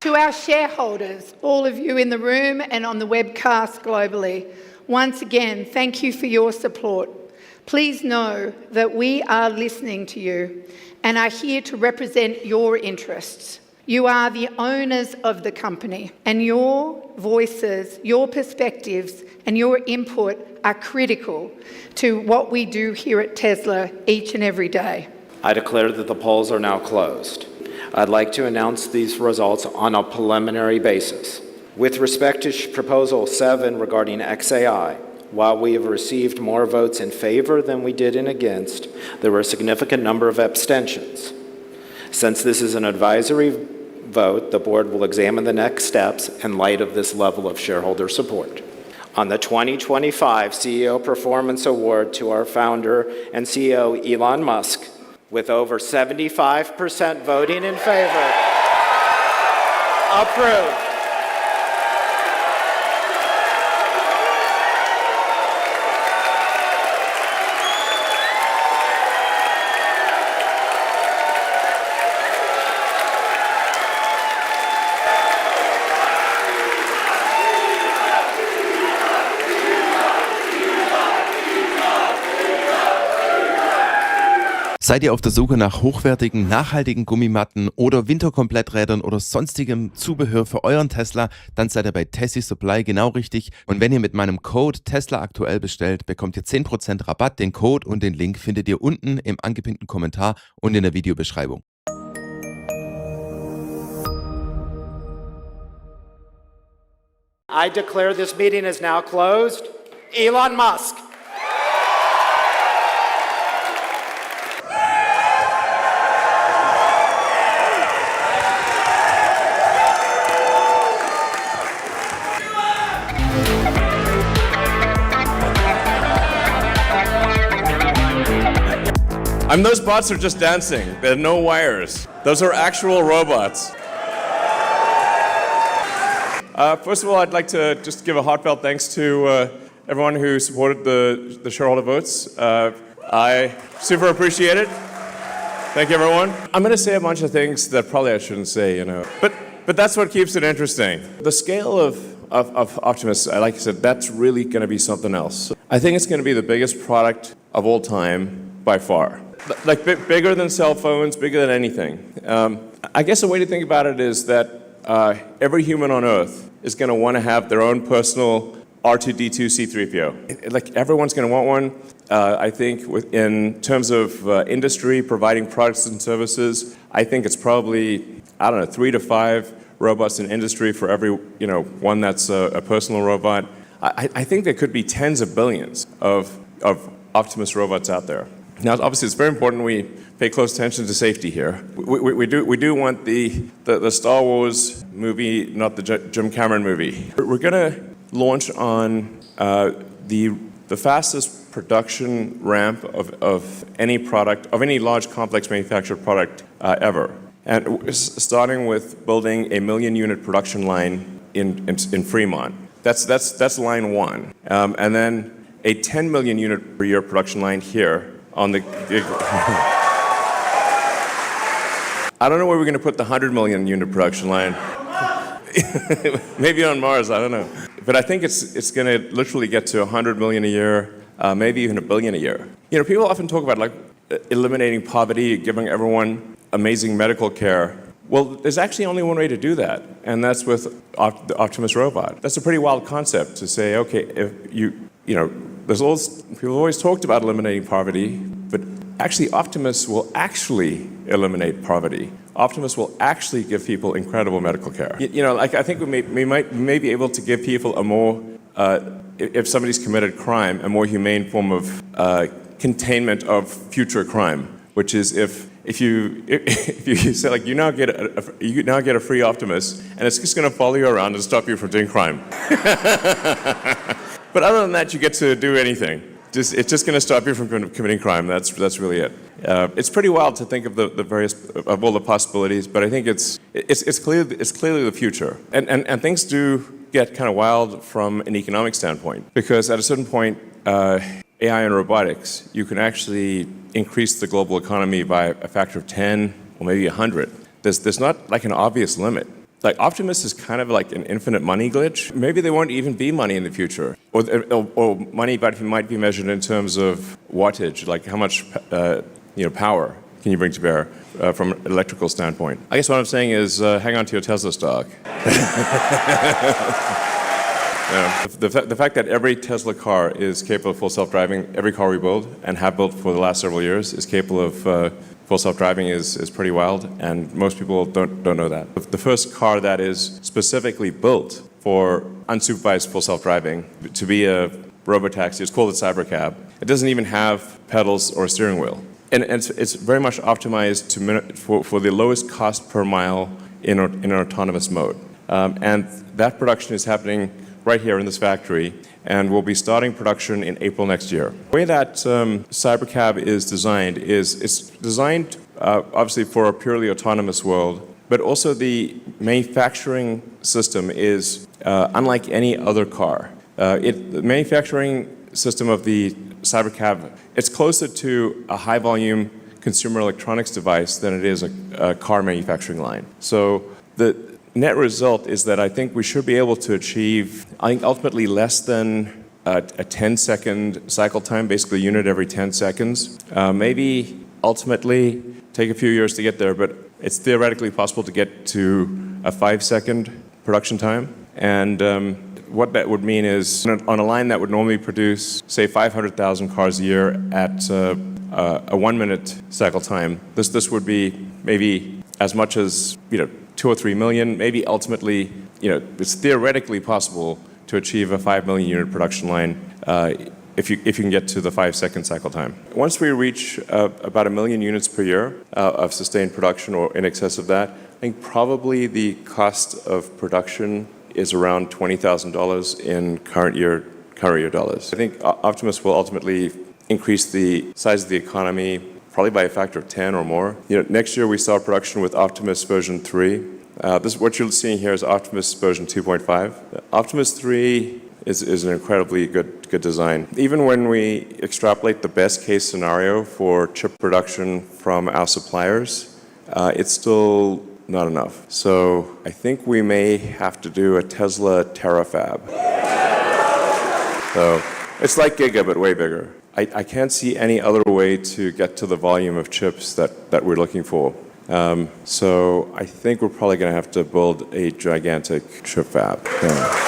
To our shareholders, all of you in the room and on the webcast globally, once again, thank you for your support. Please know that we are listening to you and are here to represent your interests. You are the owners of the company, and your voices, your perspectives, and your input are critical to what we do here at Tesla each and every day. I declare that the polls are now closed. I'd like to announce these results on a preliminary basis. With respect to Proposal 7 regarding XAI, while we have received more votes in favor than we did in against, there were a significant number of abstentions. Since this is an advisory vote, the board will examine the next steps in light of this level of shareholder support. On the 2025 CEO Performance Award to our founder and CEO, Elon Musk, with over 75% voting in favor, approved. Seid ihr auf der Suche nach hochwertigen, nachhaltigen Gummimatten oder Winterkompletträdern oder sonstigem Zubehör für euren Tesla, dann seid ihr bei Tessi-Supply genau richtig. Und wenn ihr mit meinem Code TESLAAKTUELL bestellt, bekommt ihr 10% Rabatt. Den Code und den Link findet ihr unten im angepinnten Kommentar und in der Videobeschreibung. I declare this meeting is now closed. Elon Musk. Those bots are just dancing. There are no wires. Those are actual robots. First of all, I'd like to just give a heartfelt thanks to everyone who supported the shareholder votes. I super appreciate it. Thank you, everyone. I'm going to say a bunch of things that probably I shouldn't say, but that's what keeps it interesting. The scale of Optimus, like I said, that's really going to be something else. I think it's going to be the biggest product of all time by far. Like bigger than cell phones, bigger than anything. I guess the way to think about it is that every human on Earth is going to want to have their own personal R2-D2 C-3PO. Like everyone's going to want one. I think in terms of industry providing products and services, I think it's probably, 3 to 5 robots in industry for every, one that's a personal robot. I think there could be tens of billions of Optimus robots out there. Now, obviously, it's very important we pay close attention to safety here. We do want the Star Wars movie, not the Jim Cameron movie. We're going to launch on the fastest production ramp of any product, of any large complex manufactured product ever. And starting with building a 1 million unit production line in Fremont. That's line one. And then a 10 million unit per year production line here. On the, I don't know where we're going to put the 100 million unit production line. Maybe on Mars, I don't know. But I think it's going to literally get to 100 million a year, maybe even 1 billion a year. People often talk about eliminating poverty, giving everyone amazing medical care. Well, there's actually only one way to do that, and that's with the Optimus robot. That's a pretty wild concept to say, okay, if people always talked about eliminating poverty, but actually Optimus will actually eliminate poverty. Optimus will actually give people incredible medical care. I think we may be able to give people a more, if somebody's committed crime, a more humane form of containment of future crime, which is if you say you now get a free Optimus, and it's just going to follow you around and stop you from doing crime. But other than that, you get to do anything. It's just going to stop you from committing crime. That's really it. It's pretty wild to think of the various of all the possibilities, but I think it's clearly the future. And things do get kind of wild from an economic standpoint, because at a certain point, AI and robotics, you can actually increase the global economy by a factor of 10 or maybe 100. There's not like an obvious limit. like Optimus is kind of like an infinite money glitch. Maybe there won't even be money in the future, or money might be measured in terms of wattage, like how much power can you bring to bear from an electrical standpoint. I guess what I'm saying is hang on to your Tesla stock. The fact that every Tesla car is capable of full self-driving, every car we build and have built for the last several years is capable of full self-driving is pretty wild, and most people don't know that. The first car that is specifically built for unsupervised full self-driving to be a robotaxi is called a Cybercab. It doesn't even have pedals or a steering wheel. And it's very much optimized for the lowest cost per mile in an autonomous mode. And that production is happening right here in this factory, and we'll be starting production in April next year. The way that Cybercab is designed is it's designed obviously for a purely autonomous world, but also the manufacturing system is unlike any other car. The manufacturing system of the Cybercab, it's closer to a high-volume consumer electronics device than it is a car manufacturing line. So the net result is that I think we should be able to achieve, I think, ultimately less than a 10-second cycle time, basically a unit every 10 seconds. Maybe ultimately take a few years to get there, but it's theoretically possible to get to a 5-second production time. And what that would mean is on a line that would normally produce, say, 500,000 cars a year at a 1-minute cycle time, this would be maybe as much as 2 or 3 million, maybe ultimately, it's theoretically possible to achieve a 5 million unit production line if you can get to the 5-second cycle time. Once we reach about 1 million units per year of sustained production or in excess of that, I think probably the cost of production is around $20,000 in current year dollars. I think Optimus will ultimately increase the size of the economy probably by a factor of 10 or more. Next year we start production with Optimus version 3. What you're seeing here is Optimus version 2.5. Optimus 3 is an incredibly good design. Even when we extrapolate the best case scenario for chip production from our suppliers, it's still not enough. So I think we may have to do a Tesla Terra-Fab. So it's like Giga, but way bigger. I can't see any other way to get to the volume of chips that we're looking for. So I think we're probably going to have to build a gigantic chip fab. Yeah.